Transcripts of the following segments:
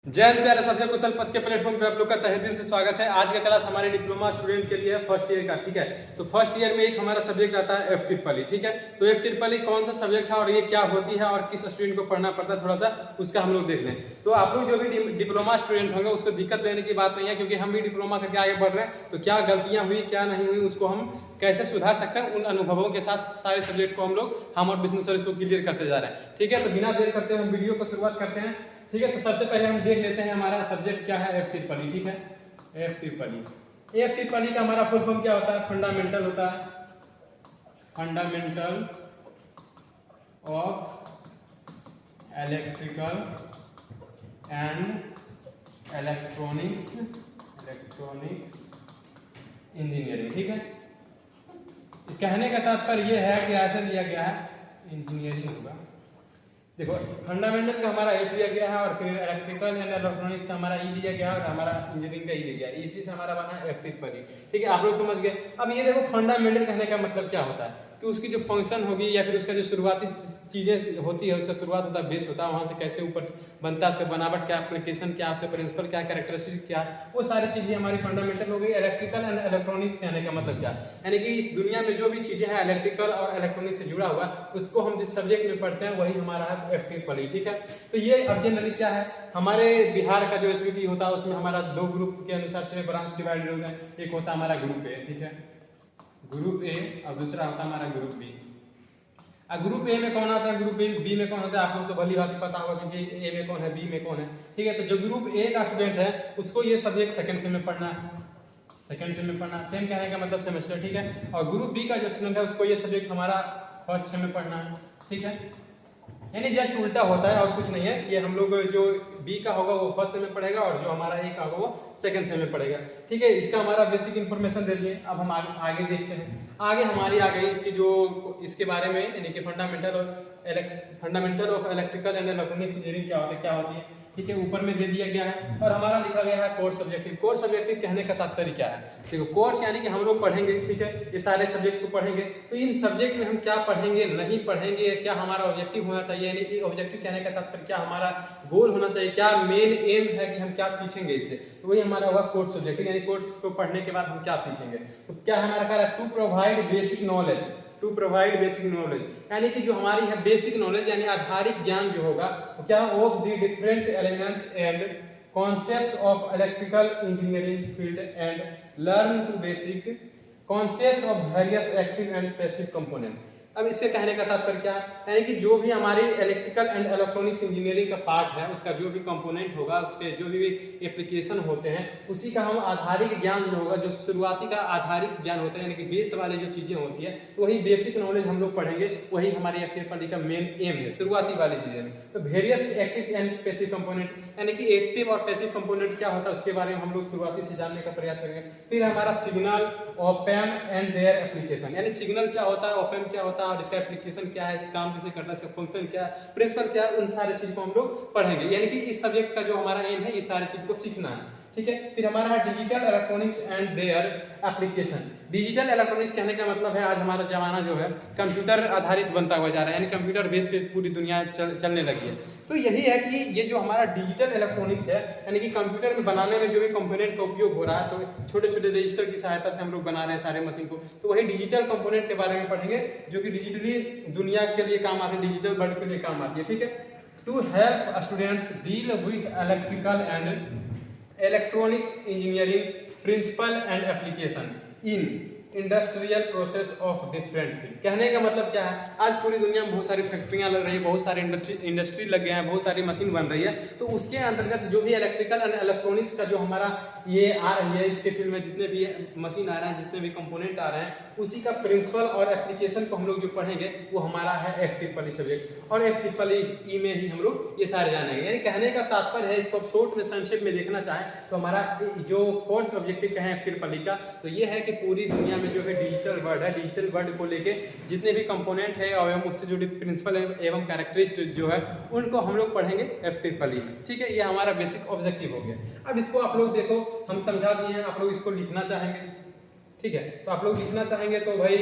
जय हिंद प्यारे साथियों, कुशल पथ के प्लेटफॉर्म पे आप लोग का तहे दिल से स्वागत है। आज का क्लास हमारे डिप्लोमा स्टूडेंट के लिए है, फर्स्ट ईयर का। ठीक है, तो फर्स्ट ईयर में एक हमारा सब्जेक्ट आता है एफ तिरपली। ठीक है, तो एफ तिरपली कौन सा सब्जेक्ट है और ये क्या होती है और किस स्टूडेंट को पढ़ना पड़ता है, थोड़ा सा उसका हम लोग देख लें। तो आप लोग जो भी डिप्लोमा स्टूडेंट होंगे उसको दिक्कत लेने की बात नहीं है, क्योंकि हम भी डिप्लोमा करके आगे बढ़ रहे हैं। तो क्या गलतियां हुई क्या नहीं हुई उसको हम कैसे सुधार सकते हैं, उन अनुभवों के साथ सारे सब्जेक्ट को हम और विष्णु सर इसको क्लियर करते जा रहे हैं। ठीक है, तो बिना देर करते हुए हम वीडियो को शुरुआत करते हैं। ठीक है, तो सबसे पहले हम देख लेते हैं हमारा सब्जेक्ट क्या है, एफ तिरपली। ठीक है, एफ तिरपली का हमारा फुल फॉर्म क्या होता है? फंडामेंटल होता है, fundamental of electrical and electronics engineering. ठीक है, कहने का तात्पर्य यह है कि ऐसा दिया गया है, इंजीनियरिंग होगा। देखो, फंडामेंटल का हमारा ए दिया गया है और फिर इलेक्ट्रिकल एंड इलेक्ट्रॉनिक्स का हमारा ई दिया गया है और हमारा इंजीनियरिंग का ई दिया गया है। इसी से हमारा बना एफ तिरपली। ठीक है, आप लोग समझ गए। अब ये देखो, फंडामेंटल कहने का मतलब क्या होता है कि उसकी जो फंक्शन होगी या फिर उसका जो शुरुआती चीज़ें होती है, उसका शुरुआत होता है, बेस होता है, वहाँ से कैसे ऊपर बनता है, उसका बनावट क्या, एप्लीकेशन क्या, उसका प्रिंसिपल क्या, कैरेक्टरिस्टिक क्या, वो सारी चीज़ें हमारी फंडामेंटल हो गई। इलेक्ट्रिकल एंड इलेक्ट्रॉनिक्स कहने का मतलब क्या, यानी कि इस दुनिया में जो भी चीज़ें हैं इलेक्ट्रिकल और इलेक्ट्रॉनिक्स से जुड़ा हुआ, उसको हम जिस सब्जेक्ट में पढ़ते हैं वही हमारा है एफ तिरपली। ठीक है, तो ये अब जनरली क्या है, हमारे बिहार का जो एसबीटी होता है उसमें हमारा दो ग्रुप के अनुसार से ब्रांच डिवाइडेड होता है। एक होता है हमारा ग्रुप ए, ठीक है, ग्रुप ए, और दूसरा होता है हमारा ग्रुप बी। ग्रुप ए में कौन आता है, ग्रुप बी में कौन होता है, आप लोग तो भली बात पता होगा, क्योंकि ए में कौन है, बी में कौन है। ठीक है, तो जो ग्रुप ए का स्टूडेंट है उसको ये सब्जेक्ट सेकंड सेम में पढ़ना है, सेकंड सेम में पढ़ना, सेम कहने का मतलब सेमेस्टर। ठीक है, और ग्रुप बी का जो स्टूडेंट है उसको ये सब्जेक्ट हमारा फर्स्ट सेम में पढ़ना है। ठीक है, यानी जस्ट उल्टा होता है और कुछ नहीं है। ये हम लोग जो बी का होगा वो फर्स्ट सेम में पढ़ेगा और जो हमारा ए का होगा वो सेकंड सेम में पढ़ेगा। ठीक है, इसका हमारा बेसिक इन्फॉर्मेशन दे दिए। अब हम आगे देखते हैं। आगे हमारी आ गई इसकी जो इसके बारे में, यानी कि fundamental of electrical and electronics engineering क्या होती है। ठीक है, ऊपर में दे दिया गया है और हमारा लिखा गया है कोर्स ऑब्जेक्टिव। कोर्स ऑब्जेक्टिव कहने का तात्पर्य क्या है? देखो, कोर्स यानी कि हम लोग पढ़ेंगे, ठीक है, ये सारे सब्जेक्ट को पढ़ेंगे। तो इन सब्जेक्ट में हम क्या पढ़ेंगे, नहीं पढ़ेंगे, क्या हमारा ऑब्जेक्टिव होना चाहिए, यानी कि ऑब्जेक्टिव कहने का तात्पर्य क्या हमारा गोल होना चाहिए, क्या मेन एम है कि हम क्या सीखेंगे इससे, तो वही हमारा होगा कोर्स ऑब्जेक्टिव। यानी कोर्स को पढ़ने के बाद हम क्या सीखेंगे। तो क्या हमारा कह रहा है, to provide basic knowledge, to provide basic knowledge, यानी कि जो हमारी है बेसिक नॉलेज यानी आधारिक ज्ञान जो होगा वो क्या, of the different elements and concepts of electrical engineering field and learn to basic concepts of various active and passive component. अब इससे कहने का तात्पर्य क्या है, यानी कि जो भी हमारी इलेक्ट्रिकल एंड इलेक्ट्रॉनिक्स इंजीनियरिंग का पार्ट है उसका जो भी कंपोनेंट होगा, उसके जो भी एप्लीकेशन होते हैं, उसी का हम आधारिक ज्ञान जो होगा, जो शुरुआती का आधारिक ज्ञान होता है, यानी कि बेस वाली जो चीजें होती है, तो वही बेसिक नॉलेज हम लोग पढ़ेंगे। वही हमारी एफ तिरपली का मेन एम है, शुरुआती वाली चीजें। तो various active and passive component, यानी कि एक्टिव और पैसिव कंपोनेंट क्या होता है उसके बारे में हम लोग शुरुआती से जानने का प्रयास करेंगे। फिर हमारा signal, op-amp and their application, यानी सिग्नल क्या होता है, ऑप-एम्प क्या होता है और इसका एप्लीकेशन क्या है, काम कैसे करता है, इसका फंक्शन क्या है, प्रिंसिपल क्या है, उन सारी चीज को हम लोग पढ़ेंगे। यानी कि इस सब्जेक्ट का जो हमारा एम है, ये सारी चीज को सीखना है। ठीक है, फिर हमारा है digital electronics and their application. Digital electronics कहने का मतलब है आज हमारा जमाना जो है कंप्यूटर आधारित बनता हुआ जा रहा है, यानी कंप्यूटर बेस पे पूरी दुनिया चलने लगी है। तो यही है कि ये जो हमारा डिजिटल इलेक्ट्रॉनिक्स है, यानी कि कंप्यूटर में बनाने में जो भी कंपोनेंट का उपयोग हो रहा है, तो छोटे छोटे रजिस्टर की सहायता से हम लोग बना रहे हैं सारे मशीन को, तो वही डिजिटल कंपोनेंट के बारे में पढ़ेंगे जो कि डिजिटली दुनिया के लिए काम आती है, डिजिटल वर्ल्ड के लिए काम आती है। ठीक है, to help students deal with electrical and electronics engineering principle and application in industrial process of different field. कहने का मतलब क्या है, आज पूरी दुनिया में बहुत सारी फैक्ट्रियां लग रही है, बहुत सारे इंडस्ट्री लग गए हैं, बहुत सारी मशीन बन रही है। तो उसके अंतर्गत जो भी इलेक्ट्रिकल एंड इलेक्ट्रॉनिक्स का जो हमारा ये आ रही है, इसके फील्ड में जितने भी मशीन आ रहे हैं, जितने भी कंपोनेंट आ रहे हैं, उसी का प्रिंसिपल और एप्लीकेशन को हम लोग जो पढ़ेंगे वो हमारा है एफ तिरपली सब्जेक्ट। और एफ तिरपली ई में ही हम लोग ये सारे जानेंगे। यानी कहने का तात्पर्य है, इसको शॉर्ट में संक्षेप में देखना चाहें तो हमारा जो कोर्स ऑब्जेक्टिव का है एफ तिरपली का, तो ये है कि पूरी दुनिया में जो है डिजिटल वर्ल्ड है, डिजिटल वर्ल्ड को लेके जितने भी कंपोनेंट है और उससे जुड़े प्रिंसिपल एवं कैरेक्टरिस्टिक जो है उनको हम लोग पढ़ेंगे एफ तिरपली में। ठीक है, ये हमारा बेसिक ऑब्जेक्टिव हो गया। अब इसको आप लोग देखो, हम समझा दिए हैं, आप लोग इसको लिखना चाहेंगे। ठीक है, तो आप लोग लिखना चाहेंगे तो भाई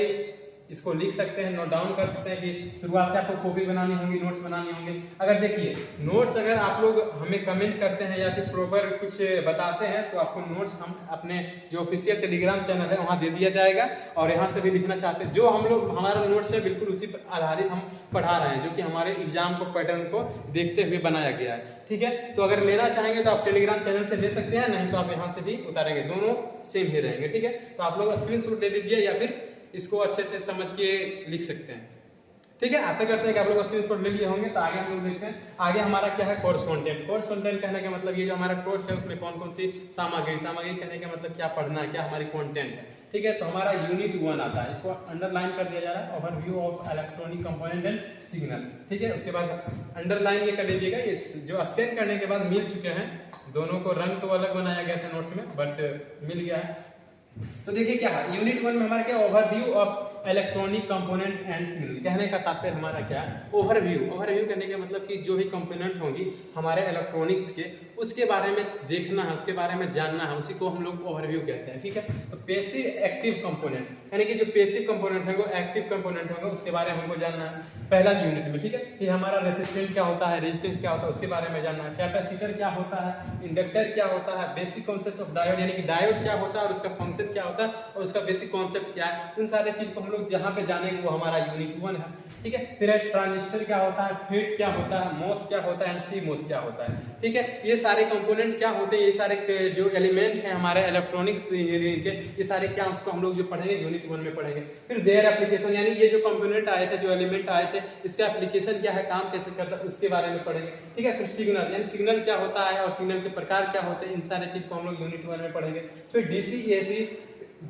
इसको लिख सकते हैं, नोट डाउन कर सकते हैं कि शुरुआत से आपको कॉपी बनानी होगी, नोट्स बनानी होंगे। अगर देखिए नोट्स अगर आप लोग हमें कमेंट करते हैं या फिर प्रॉपर कुछ बताते हैं तो आपको नोट्स हम अपने जो ऑफिशियल टेलीग्राम चैनल है वहाँ दे दिया जाएगा, और यहाँ से भी लिखना चाहते हैं जो हम लोग हमारा नोट्स है बिल्कुल उसी पर आधारित हम पढ़ा रहे हैं, जो कि हमारे एग्जाम को पैटर्न को देखते हुए बनाया गया है। ठीक है, तो अगर लेना चाहेंगे तो आप टेलीग्राम चैनल से ले सकते हैं, नहीं तो आप यहाँ से भी उतारेंगे, दोनों सेम ही रहेंगे। ठीक है, तो आप लोग स्क्रीनशॉट ले लीजिए या फिर इसको अच्छे से समझ के लिख सकते हैं। ठीक है, आशा करते हैं कि आप लोग स्क्रीनशॉट ले लिए होंगे। तो आगे हम लोग देखते हैं आगे हमारा क्या है, कोर्स कंटेंट। कोर्स कंटेंट कहने का मतलब ये जो हमारा कोर्स है उसमें कौन कौन सी सामग्री कहने का मतलब क्या पढ़ना है, क्या हमारी कंटेंट है। ठीक है, तो हमारा यूनिट 1 आता है, इसको अंडरलाइन कर दिया जा रहा है, overview of electronic component and signal. ठीक है, उसके बाद अंडरलाइन ये कर लीजिएगा, इस जो स्कैन करने के बाद मिल चुके हैं, दोनों को रंग तो अलग बनाया गया था नोट्स में बट मिल गया है। तो देखिए क्या है, यूनिट 1 में हमारा क्या, overview of electronic component and signal. कहने का तात्पर्य हमारा क्या है, ओवरव्यू करने का मतलब कि जो भी कंपोनेंट होंगी हमारे इलेक्ट्रॉनिक्स के, उसके बारे में देखना है, उसके बारे में जानना है, उसी को हम लोग ओवरव्यू कहते हैं। ठीक है, तो पैसिव एक्टिव कंपोनेंट यानी कि जो पैसिव कंपोनेंट है वो एक्टिव कंपोनेंट होगा, उसके बारे में हमको जानना है पहला यूनिट में। ठीक है, ये हमारा रेसिस्टेंस क्या होता है, रेजिस्टेंस क्या होता है, उसके बारे में जानना है, कैपेसिटर क्या होता है, इंडक्टर क्या होता है, बेसिक कॉन्सेप्ट ऑफ डायोड यानी कि डायोड क्या होता है और उसका फंक्शन क्या होता है और उसका बेसिक कॉन्सेप्ट क्या है, उन सारे चीज को हम लोग जहाँ पे जानेंगे वो हमारा यूनिट 1 है। ठीक है, फिर ट्रांजिस्टर क्या होता है, फेट क्या होता है, मॉस क्या होता है एंड सी मॉस क्या होता है। ठीक है, ये सारे कंपोनेंट क्या होते हैं, ये सारे जो एलिमेंट हैं हमारे इलेक्ट्रॉनिक्स इंजीनियरिंग के, ये सारे क्या उसको हम लोग जो पढ़ेंगे यूनिट 1 में पढ़ेंगे। फिर देयर एप्लीकेशन यानी ये जो कंपोनेंट आए थे, जो एलिमेंट आए थे, इसका एप्लीकेशन क्या है, काम कैसे करता है, उसके बारे में पढ़ेंगे। ठीक है, फिर सिग्नल यानी सिग्नल क्या होता है और सिग्नल के प्रकार क्या होते हैं, इन सारे चीज को हम लोग यूनिट 1 में पढ़ेंगे। फिर डीसी एसी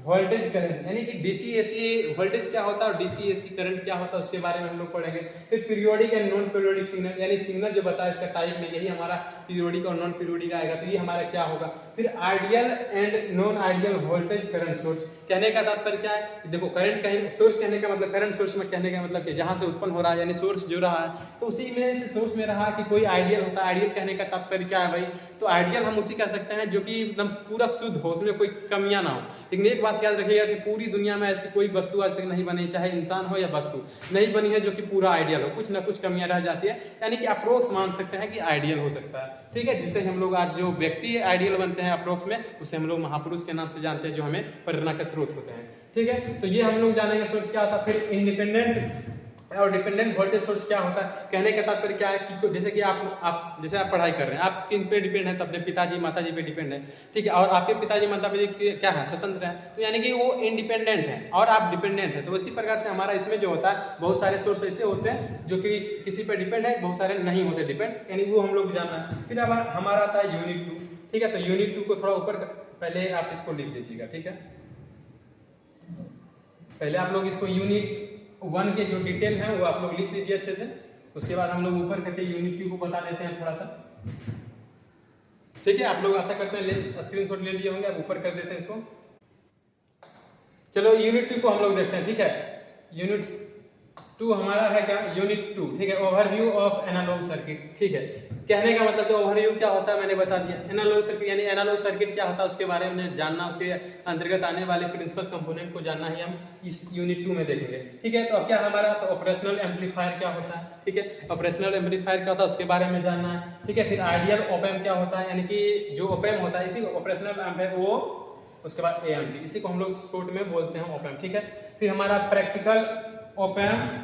वोल्टेज करंट यानी कि डीसी एसी वोल्टेज क्या होता है और डीसी एसी करंट क्या होता है उसके बारे में हम लोग पढ़ेंगे। फिर periodic and non periodic signal यानी सिग्नल जो बताया इसका टाइप में, यही हमारा पीरियोडिक और नॉन पीरियोडिक आएगा, तो ये हमारा क्या होगा। फिर ideal and non ideal voltage current source. कहने का तात्पर्य क्या है, देखो करंट कहीं सोर्स कहने का मतलब, करंट सोर्स में कहने का मतलब कि जहां से उत्पन्न हो रहा है यानी सोर्स जो रहा है तो उसी में से सोर्स में रहा कि कोई आइडियल होता है। आइडियल कहने का तात्पर्य क्या है भाई, तो आइडियल हम उसी कह सकते हैं जो कि एकदम पूरा शुद्ध हो, उसमें कोई कमियां ना हो। लेकिन एक बात याद रखिएगा कि पूरी दुनिया में ऐसी कोई वस्तु आज तक नहीं बनी, चाहे इंसान हो या वस्तु नहीं बनी है जो कि पूरा आइडियल हो, कुछ ना कुछ कमियां रह जाती है, यानी कि अप्रोक्स मान सकते हैं कि आइडियल हो सकता है। ठीक है, जिससे हम लोग आज जो व्यक्ति आइडियल बनते हैं अप्रोक्स में, उसे हम लोग महापुरुष के नाम से जानते हैं जो हमें प्रेरणा का स्रोत होते हैं। ठीक है, तो ये हम लोग जानेंगे सोर्स क्या होता है। फिर इंडिपेंडेंट और डिपेंडेंट वोल्टेज सोर्स क्या होता है। कहने का तात्पर्य क्या है कि जैसे कि आप जैसे आप पढ़ाई कर रहे हैं, आप किन पे डिपेंड है, तो अपने पिताजी माताजी पे डिपेंड है। ठीक है, और आपके पिताजी माताजी क्या है, स्वतंत्र है, तो यानी कि वो इंडिपेंडेंट है और आप डिपेंडेंट है। तो इसी प्रकार से हमारा इसमें जो होता है बहुत सारे सोर्स ऐसे होते हैं जो कि किसी पे डिपेंड है, बहुत सारे नहीं होते डिपेंड, यानी वो हम लोग जानना है। फिर अब हमारा आता है यूनिट 2। ठीक है, तो यूनिट 2 को थोड़ा ऊपर पहले आप इसको लिख लीजिएगा। ठीक है, पहले आप लोग इसको यूनिट 1 के जो डिटेल है वो आप लोग लिख लीजिए अच्छे से, उसके बाद हम लोग ऊपर करके यूनिट 2 को बता देते हैं थोड़ा सा। ठीक है, आप लोग आशा करते हैं स्क्रीनशॉट ले लिए होंगे, आप ऊपर कर देते हैं इसको। चलो यूनिट 2 को हम लोग देखते हैं। ठीक है, यूनिट 2 हमारा है क्या, यूनिट 2। ठीक है, ओवरव्यू ऑफ एनालॉग सर्किट। ठीक है, कहने का मतलब तो ओवरव्यू क्या होता है मैंने बता दिया। एनालॉग सर्किट यानी एनालॉग सर्किट क्या होता है उसके बारे में जानना, उसके अंतर्गत आने वाले प्रिंसिपल कंपोनेंट को जानना ही हम इस यूनिट 2 में देखेंगे। ठीक है, तो अब क्या हमारा, तो ऑपरेशनल एम्पलीफायर क्या होता है। ठीक है, ऑपरेशनल एम्पलीफायर क्या होता है उसके बारे में जानना है। ठीक है, फिर आइडियल ऑप एम्प क्या होता है, यानी कि जो ऑप एम्प होता है इसी ऑपरेशनल एम्प है वो, उसके बाद एएमपी, इसी को हम लोग शॉर्ट में बोलते हैं ऑप एम्प। ठीक है, फिर हमारा practical op amp,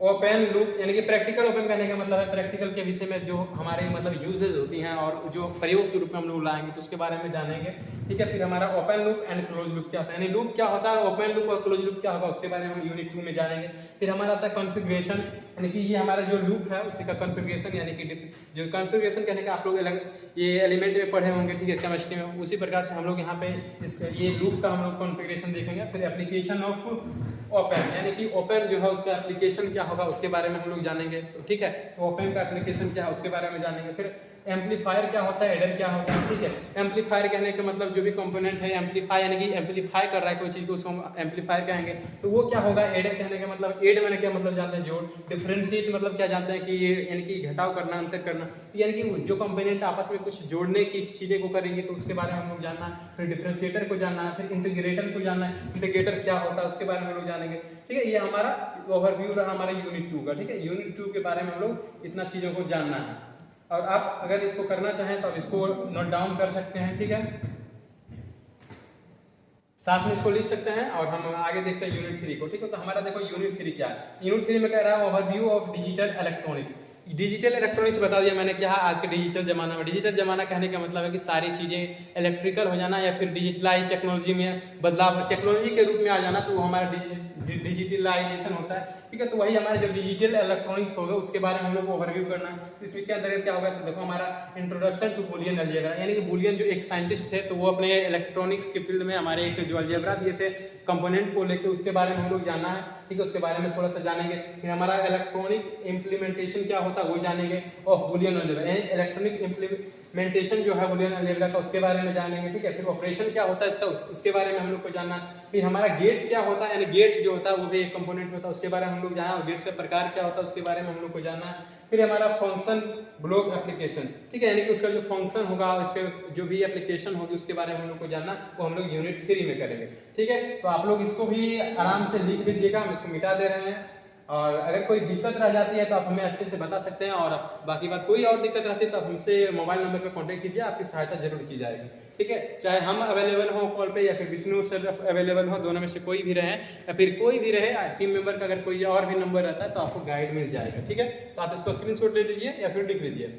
open loop यानी कि प्रैक्टिकल ओपन करने का मतलब है प्रैक्टिकल के विषय में जो हमारे मतलब यूजेज होती हैं और जो प्रयोग के रूप में हम लोग लाएंगे तो उसके बारे में जानेंगे। ठीक है, फिर हमारा open loop and close loop क्या होता है, यानी लूप क्या होता है, ओपन लूप और क्लोज लूप क्या होगा उसके बारे में हम यूनिट 2 में जानेंगे। फिर हमारा आता है कॉन्फ़िगरेशन, यानी कि ये हमारा जो लूप है उसी का कॉन्फ़िगरेशन, यानी कि जो कॉन्फ़िगरेशन कहने का आप लोग ये एलिमेंट में पढ़े होंगे। ठीक है, केमिस्ट्री में, उसी प्रकार से हम लोग यहाँ पे इस ये लूप का हम लोग कॉन्फ़िगरेशन देखेंगे। फिर एप्लीकेशन ऑफ ओपन, यानी कि ओपन जो है उसका एप्लीकेशन क्या होगा उसके बारे में हम लोग जानेंगे। तो ठीक है, तो ओपन का एप्लीकेशन क्या है उसके बारे में जानेंगे। फिर एम्पलीफायर क्या होता है, एडर क्या होता है, ठीक है। एम्पलीफायर कहने का मतलब जो भी कंपोनेंट है एम्पलीफाई यानी कि एम्पलीफाई कर रहा है कोई चीज़ को, उसको हम एम्पलीफायर कहेंगे। तो वो क्या होगा, एडर कहने का मतलब, एड मैंने क्या मतलब जानते हैं, जोड़। डिफरेंशिएट मतलब क्या जानते हैं कि ये यानी कि घटाव करना, अंतर करना, यानी कि जो कंपोनेंट आपस में कुछ जोड़ने की चीज़ें को करेंगे तो उसके बारे में हम लोग जानना है। फिर डिफरेंशिएटर को जानना है, फिर इंटीग्रेटर को जानना है, इंटीग्रेटर क्या होता है उसके बारे में हम लोग जानेंगे, ठीक है। ये हमारा ओवरव्यू रहा हमारा यूनिट 2 का, ठीक है। यूनिट 2 के बारे में हम लोग इतना चीज़ों को जानना है। और आप अगर इसको करना चाहें तो आप इसको नोट डाउन कर सकते हैं, ठीक है, साथ में इसको लिख सकते हैं। और हम आगे देखते हैं यूनिट 3 को, ठीक है। तो हमारा देखो यूनिट 3 क्या है। यूनिट 3 में कह रहा है overview of digital electronics. Digital electronics बता दिया मैंने क्या है आज के डिजिटल जमाना में। डिजिटल जमाना कहने का मतलब है कि सारी चीज़ें इलेक्ट्रिकल हो जाना या फिर डिजिटलाइज टेक्नोलॉजी में बदलाव, टेक्नोलॉजी के रूप में आ जाना, तो वो हमारा डिजिटलाइजेशन होता है, ठीक है। तो वही हमारे जो डिजिटल इलेक्ट्रॉनिक्स होगा उसके बारे में हम लोग को ओवरव्यू करना है। तो इसमें क्या अंतर्गत क्या होगा, तो देखो हमारा इंट्रोडक्शन टू बूलियन अलजेब्रा, यानी कि बूलियन जो एक साइंटिस्ट थे तो वो अपने इलेक्ट्रॉनिक्स के फील्ड में हमारे एक जो अलजेब्रा दिए थे कंपोनेंट को लेकर, उसके बारे में हम लोग जानना है, ठीक है। उसके बारे में थोड़ा सा जानेंगे। फिर हमारा इलेक्ट्रॉनिक इम्प्लीमेंटेशन क्या होता है वो जानेंगे ऑफ बूलियन अलजेब्रा, यानी इलेक्ट्रॉनिक इम्प्लीमेंटेशन जो है बूलियन अलजेब्रा का उसके बारे में जानेंगे, ठीक है। फिर ऑपरेशन क्या होता है इसका, उसके बारे में हम लोग को जानना है। फिर हमारा गेट्स क्या होता है, यानी गेट्स जो होता है वो भी एक कंपोनेंट होता है, उसके बारे में हम लोग जाना, और गेट्स का प्रकार क्या होता है उसके बारे में हम लोग को जानना है। फिर हमारा फंक्शन ब्लॉक एप्लीकेशन, ठीक है, यानी कि उसका जो फंक्शन होगा, उसके जो भी एप्लीकेशन होगी उसके बारे में हम लोग को जानना, वो हम लोग यूनिट 3 में करेंगे, ठीक है। तो आप लोग इसको भी आराम से लिख लीजिएगा, हम इसको मिटा दे रहे हैं। और अगर कोई दिक्कत रह जाती है तो आप हमें अच्छे से बता सकते हैं, और बाकी बात कोई और दिक्कत रहती है तो आप हमसे मोबाइल नंबर पर कॉन्टैक्ट कीजिए, आपकी सहायता जरूर की जाएगी, ठीक है। चाहे हम अवेलेबल हो कॉल पे या फिर विष्णु सर अवेलेबल हो, दोनों में से कोई भी रहे, या फिर कोई भी रहे टीम मेंबर का अगर कोई और भी नंबर रहता है तो आपको गाइड मिल जाएगा, ठीक है। तो आप इसको स्क्रीनशॉट ले लीजिए या फिर लिख लीजिए।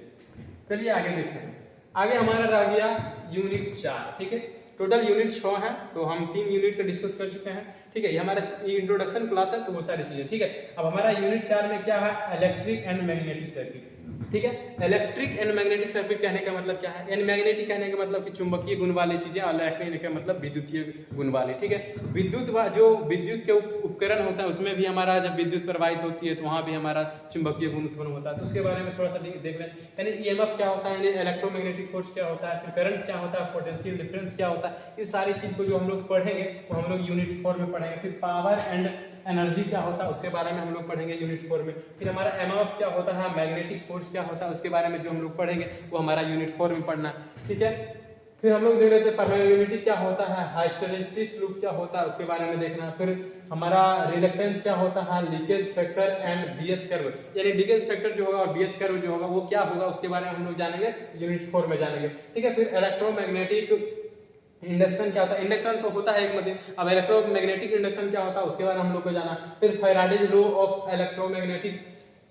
चलिए आगे देखते हैं। आगे हमारा रह गया यूनिट 4, ठीक है। टोटल यूनिट 6 है, तो हम 3 यूनिट का डिस्कस कर चुके हैं, ठीक है। ये हमारा इंट्रोडक्शन क्लास है तो वो सारी चीजें, ठीक है। अब हमारा यूनिट 4 में क्या है, इलेक्ट्रिक एंड मैग्नेटिक सर्किट, ठीक है। इलेक्ट्रिक एंड मैग्नेटिक सर्किट कहने का मतलब क्या है, यानी मैग्नेटिक कहने का मतलब कि चुंबकीय गुण वाली चीजें, और इलेक्ट्रिक का मतलब विद्युतीय गुण वाली, ठीक है। विद्युत जो विद्युत के उपकरण होता है उसमें भी हमारा जब विद्युत प्रवाहित होती है तो वहाँ भी हमारा चुंबकीय गुण उत्पन्न होता है, तो उसके बारे में थोड़ा सा देख लें। यानी ईएमएफ क्या होता है, यानी इलेक्ट्रोमैग्नेटिक फोर्स क्या होता है, फिर करंट क्या होता है, पोटेंशियल डिफरेंस क्या होता है, इस सारी चीज को जो हम लोग पढ़ेंगे वो हम लोग यूनिट 4 में पढ़ेंगे। फिर पावर एंड एनर्जी क्या होता है उसके बारे में हम लोग पढ़ेंगे यूनिट 4 में। फिर हमारा एमएफ क्या होता है, मैग्नेटिक फोर्स क्या होता है, उसके बारे में जो हम लोग पढ़ेंगे वो हमारा यूनिट 4 में पढ़ना है, ठीक है। फिर हम लोग देख लेते हैं परमेबिलिटी क्या होता है, हिस्टैरिसीस लूप क्या होता है उसके बारे में देखना। फिर हमारा रिडक्टेंस क्या होता है, leakage factor and BH curve, यानी लीकेज फैक्टर जो होगा और बीएस कर्व जो होगा वो क्या होगा उसके बारे में हम लोग जानेंगे, यूनिट 4 में जानेंगे, ठीक है। फिर इलेक्ट्रोमैग्नेटिक इंडक्शन क्या होता है, इंडक्शन तो होता है एक मशीन, अब इलेक्ट्रोमैग्नेटिक इंडक्शन क्या होता है उसके बारे में हम लोग को जाना। फिर Faraday's law of electromagnetic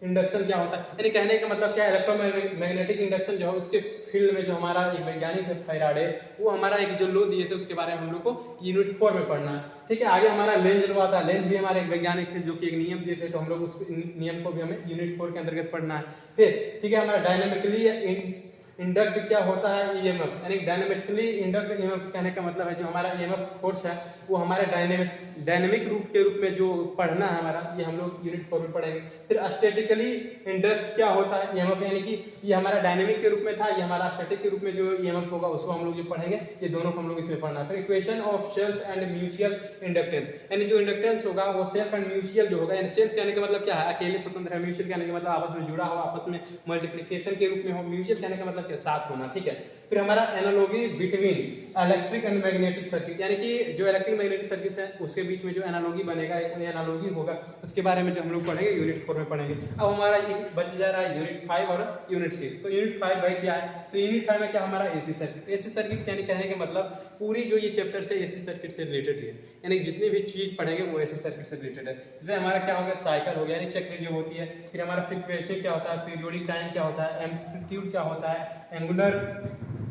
induction क्या होता है, यानी कहने का मतलब क्या है, इलेक्ट्रोमैग्नेटिक इंडक्शन जो है उसके फील्ड में जो हमारा एक वैज्ञानिक है फैराडे, वो हमारा एक जो लॉ दिए थे उसके बारे में हम लोग को यूनिट 4 में पढ़ना है, ठीक है। आगे हमारा लेंज लॉ आता है, लेंज भी हमारे एक वैज्ञानिक थे जो कि एक नियम दिए थे, तो हम लोग उस नियम को भी हमें यूनिट 4 के अंतर्गत पढ़ना है। फिर ठीक है, हमारा डायनेमिकली इंडक्ट क्या होता है, ईएमएफ, यानी डायनेमिकली इंडक्ट ईएमएफ कहने का मतलब है जो हमारा ईएमएफ फोर्स है वो हमारे डायनेमिक रूप के रूप में जो पढ़ना है हमारा, ये हम लोग यूनिट 4 में पढ़ेंगे। फिर स्टैटिकली इंडक्ट क्या होता है ईएमएफ, यानी कि ये हमारा डायनेमिक के रूप में था, ये हमारा स्टैटिक के रूप में जो ईएमएफ होगा उसको हम लोग जो पढ़ेंगे, ये दोनों को हम लोग इसमें पढ़ना है। फिर equation of self and mutual inductance, यानी जो इंडक्टेंस होगा वो सेल्फ एंड म्यूचुअल जो होगा, यानी सेल्फ कहने का मतलब क्या है, अकेले स्वतंत्र है, म्यूचुअल कहने का मतलब आपस में जुड़ा हो, आपस में मल्टीप्लिकेशन के रूप में हो, म्यूचुअल कहने का मतलब क्या, साथ होना, ठीक है। फिर हमारा analogy between electric and magnetic circuit, यानी कि जो इलेक्ट्रिक मैग्नेटिक सर्किट है उसके बीच में जो एनालॉजी बनेगा, एक एनालॉजी होगा, उसके बारे में जो हम लोग पढ़ेंगे यूनिट 4 में पढ़ेंगे। अब हमारा एक बच जा रहा है यूनिट 5 और यूनिट 6। तो यूनिट 5 भाई क्या है, तो यूनिट 5 में क्या हमारा एसी सर्किट, एसी सर्किट यानी कहने का मतलब पूरी जो ये चैप्टर से एसी सर्किट से रिलेटेड है, यानी जितनी भी चीज पढ़ेंगे वो एसी सर्किट से रिलेटेड है। जैसे हमारा क्या हो गया, साइकिल हो गया, यानी चक्र जो होती है। फिर हमारा फ्रीक्वेंसी क्या होता है, पीरियोडिक टाइम क्या होता है, एम्पलीट्यूड क्या होता है, एंगुलर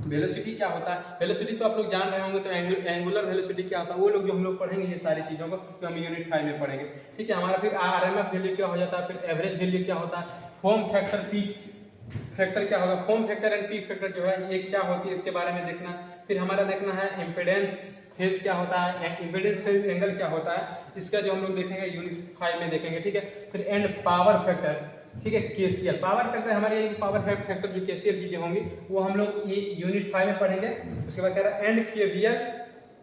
वेलोसिटी क्या होता है, वेलोसिटी तो आप लोग जान रहे होंगे, तो एंगुलर वेलोसिटी क्या होता है वो लोग जो हम लोग पढ़ेंगे ये सारी चीज़ों को जो हम यूनिट 5 में पढ़ेंगे, ठीक है। हमारा फिर आरएमएफ वैल्यू क्या हो जाता है, फिर एवरेज वैल्यू क्या होता है, फॉर्म फैक्टर, पीक फैक्टर क्या होगा, form factor and peak factor जो है ये क्या होती है इसके बारे में देखना। फिर हमारा देखना है इम्पीडेंस फेज क्या होता है, इम्पीडेंस फेज एंगल क्या होता है, इसका जो हम लोग देखेंगे यूनिट 5 में देखेंगे, ठीक है। फिर एंड पावर फैक्टर, ठीक है। केसीएल पावर फैक्टर हमारे पावर फैक्टर जो केसीएल चीजें होंगी वो हम लोग ये यूनिट 5 में पढ़ेंगे। उसके बाद कह रहा है एंड केवीएल,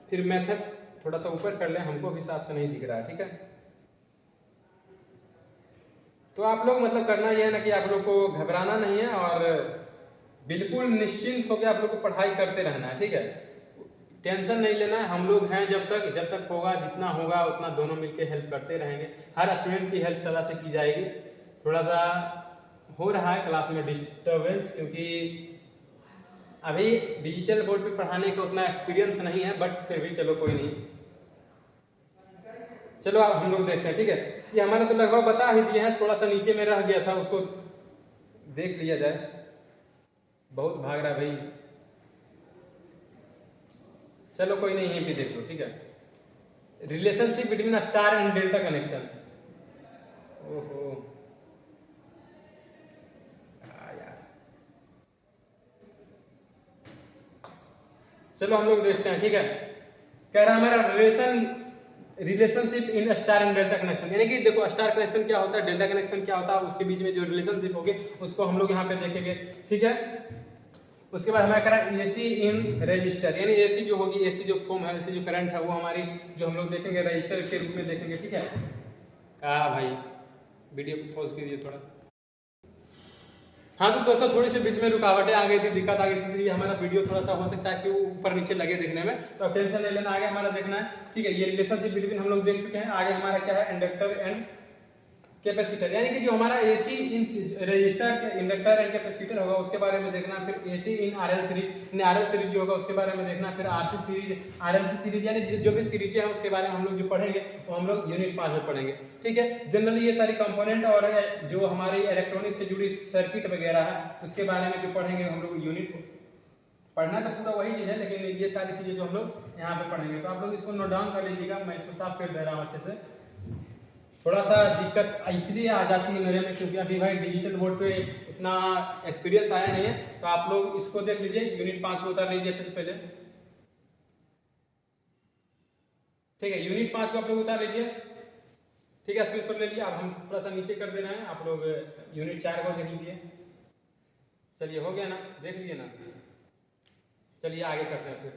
फिर मेथड थोड़ा सा ऊपर कर लें, हमको हिसाब से नहीं दिख रहा है, ठीक है। तो आप लोग मतलब करना यह है ना कि आप लोग को घबराना नहीं है और बिल्कुल निश्चिंत होकर आप लोग को पढ़ाई करते रहना है, ठीक है। टेंशन नहीं लेना है, हम लोग हैं जब तक होगा, जितना होगा उतना दोनों मिलकर हेल्प करते रहेंगे। हर स्टूडेंट की हेल्प सदा से की जाएगी। थोड़ा सा हो रहा है क्लास में डिस्टर्बेंस, क्योंकि अभी डिजिटल बोर्ड पे पढ़ाने का उतना एक्सपीरियंस नहीं है, बट फिर भी चलो कोई नहीं। चलो अब हम लोग देखते हैं, ठीक है। ये हमारा तो लगभग बता ही दिए हैं, थोड़ा सा नीचे में रह गया था, उसको देख लिया जाए। बहुत भाग रहा भाई, चलो कोई नहीं, यहीं पे देख लो, ठीक है। Relationship between star and delta connection. ओहो यार, चलो हम लोग देखते हैं, ठीक है। कह रहा है हमारा relationship in star and delta connection, यानी कि देखो स्टार कनेक्शन क्या होता है, डेल्टा कनेक्शन क्या होता है, उसके बीच में जो रिलेशनशिप होगी उसको हम लोग यहाँ पे देखेंगे, ठीक है। उसके बाद हमारा करा एसी इन रजिस्टर, यानी एसी जो होगी, एसी जो फॉर्म है, एसी जो करंट है वो हमारी जो हम लोग देखेंगे रजिस्टर के रूप में देखेंगे, ठीक है। कहा भाई वीडियो पॉज कीजिए थोड़ा। हाँ तो दोस्तों थोड़ी सी बीच में रुकावटें आ गई थी, दिक्कत आ गई थी, इसलिए हमारा वीडियो थोड़ा सा हो सकता है कि ऊपर नीचे लगे देखने में, तो अब टेंशन नहीं लेना, आगे हमारा देखना है, ठीक है। ये रिलेशनशिप बिटवीन हम लोग देख चुके हैं। आगे हमारा क्या है, इंडक्टर एंड कैपेसिटर, यानी कि जो हमारा AC in register, inductor and capacitor होगा उसके बारे में देखना। फिर एसी इन आरएल सीरीज, आरएल सीरीज जो होगा उसके बारे में देखना। फिर आरसी सीरीज, आरएलसी सीरीज, यानी जो भी सीरीजें हैं उसके बारे में हम लोग जो पढ़ेंगे वो हम लोग यूनिट 5 में पढ़ेंगे, ठीक है। जनरली ये सारी कंपोनेंट और जो हमारी इलेक्ट्रॉनिक से जुड़ी सर्किट वगैरह है उसके बारे में जो पढ़ेंगे हम लोग यूनिट, पढ़ना तो पूरा वही चीज़ है, लेकिन ये सारी चीज़ें जो हम लोग यहाँ पे पढ़ेंगे, तो आप लोग इसको नोट डाउन कर लीजिएगा। मैं इसको साफ कर दे रहा हूँ अच्छे से। थोड़ा सा दिक्कत इसलिए आ जाती है मेरे में क्योंकि अभी भाई डिजिटल बोर्ड पे इतना एक्सपीरियंस आया नहीं है, तो आप लोग इसको देख लीजिए, यूनिट 5 को उतार लीजिए अच्छे से पहले, ठीक है। यूनिट 5 को आप लोग उतार लीजिए, ठीक है। स्क्रीनशॉट ले लिया। अब हम थोड़ा सा नीचे कर दे रहे हैं, आप लोग यूनिट 4 को देख लीजिए। चलिए हो गया ना, देख लीजिए ना, चलिए आगे करते हैं। फिर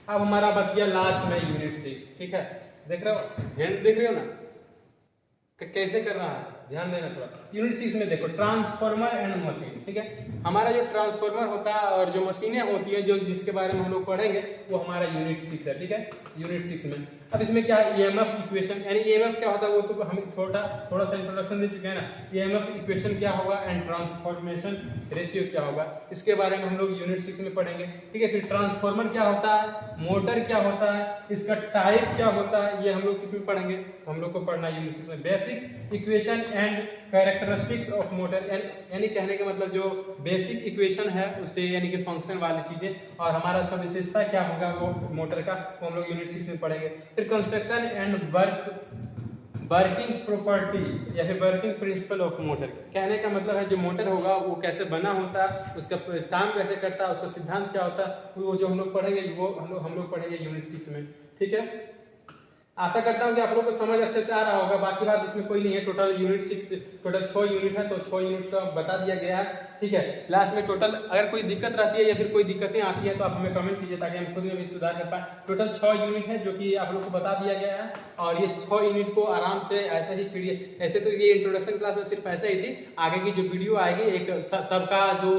अब हमारा बच गया लास्ट में यूनिट 6, ठीक है। देख रहे हो, हैंड देख रहे हो ना कैसे कर रहा है, ध्यान देना थोड़ा। यूनिट 6 में देखो ट्रांसफार्मर एंड मशीन, ठीक है। हमारा जो ट्रांसफार्मर होता है और जो मशीनें होती है जो जिसके बारे में हम लोग पढ़ेंगे वो हमारा यूनिट 6 है, ठीक है। यूनिट 6 में अब इसमें क्या है, ईएमएफ इक्वेशन, यानी ईएमएफ क्या होता है वो तो हम थोड़ा सा इंट्रोडक्शन दे चुके हैं ना। ईएमएफ इक्वेशन क्या होगा एंड ट्रांसफॉर्मेशन रेशियो क्या होगा, इसके बारे में हम लोग यूनिट 6 में पढ़ेंगे, ठीक है। फिर ट्रांसफार्मर क्या होता है, मोटर क्या होता है, इसका टाइप क्या होता है, ये हम लोग किसमें पढ़ेंगे, तो हम लोग को पढ़ना है यूनिट 6 में। Basic equation and characteristics of motor, यानी कहने का मतलब जो बेसिक इक्वेशन है उससे यानी कि फंक्शन वाली चीजें, और हमारा उसका विशेषता क्या होगा वो मोटर का, वो हम लोग यूनिट 6 में पढ़ेंगे। फिर कंस्ट्रक्शन एंड वर्किंग प्रॉपर्टी या फिर वर्किंग प्रिंसिपल ऑफ मोटर, कहने का मतलब है जो मोटर होगा वो कैसे बना होता है, उसका काम कैसे करता है, उसका सिद्धांत क्या होता है, वो जो हम लोग पढ़ेंगे वो हम लोग पढ़ेंगे यूनिट 6 में, ठीक है। आशा करता हूँ कि आप लोगों को समझ अच्छे से आ रहा होगा। बाकी बात इसमें कोई नहीं है। टोटल यूनिट 6 टोटल 6 यूनिट है, तो 6 यूनिट का बता दिया गया है, ठीक है। लास्ट में टोटल अगर कोई दिक्कत रहती है या फिर कोई दिक्कतें आती है तो आप हमें कमेंट कीजिए ताकि हम खुद में भी सुधार कर पाए। टोटल 6 यूनिट है जो कि आप लोग को बता दिया गया है, और ये 6 यूनिट को आराम से ऐसे ही पीडीएफ, ऐसे तो ये इंट्रोडक्शन क्लास में सिर्फ ऐसे ही थी, आगे की जो वीडियो आएगी एक सबका जो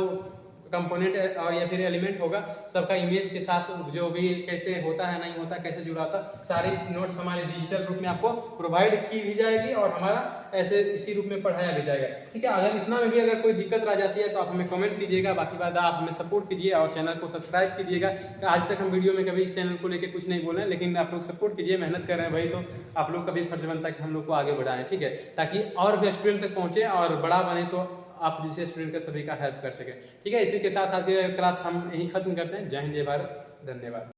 कंपोनेंट और या फिर एलिमेंट होगा सबका इमेज के साथ जो भी कैसे होता है नहीं होता कैसे जुड़ा होता, सारी नोट्स हमारे डिजिटल रूप में आपको प्रोवाइड की भी जाएगी और हमारा ऐसे इसी रूप में पढ़ाया भी जाएगा, ठीक है। अगर इतना में भी अगर कोई दिक्कत रह जाती है तो आप हमें कमेंट कीजिएगा। बाकी बात आप हमें सपोर्ट कीजिए और चैनल को सब्सक्राइब कीजिएगा। आज तक हम वीडियो में कभी इस चैनल को लेकर कुछ नहीं बोले, लेकिन आप लोग सपोर्ट कीजिए, मेहनत कर रहे हैं भाई, तो आप लोग का भी फर्ज बनता है कि हम लोग को आगे बढ़ाएं, ठीक है, ताकि और भी स्टूडेंट तक पहुँचे और बड़ा बने तो आप जैसे स्टूडेंट का सभी का हेल्प कर सके, ठीक है। इसी के साथ आज ये क्लास हम यहीं खत्म करते हैं। जय हिंद, जय भारत, धन्यवाद।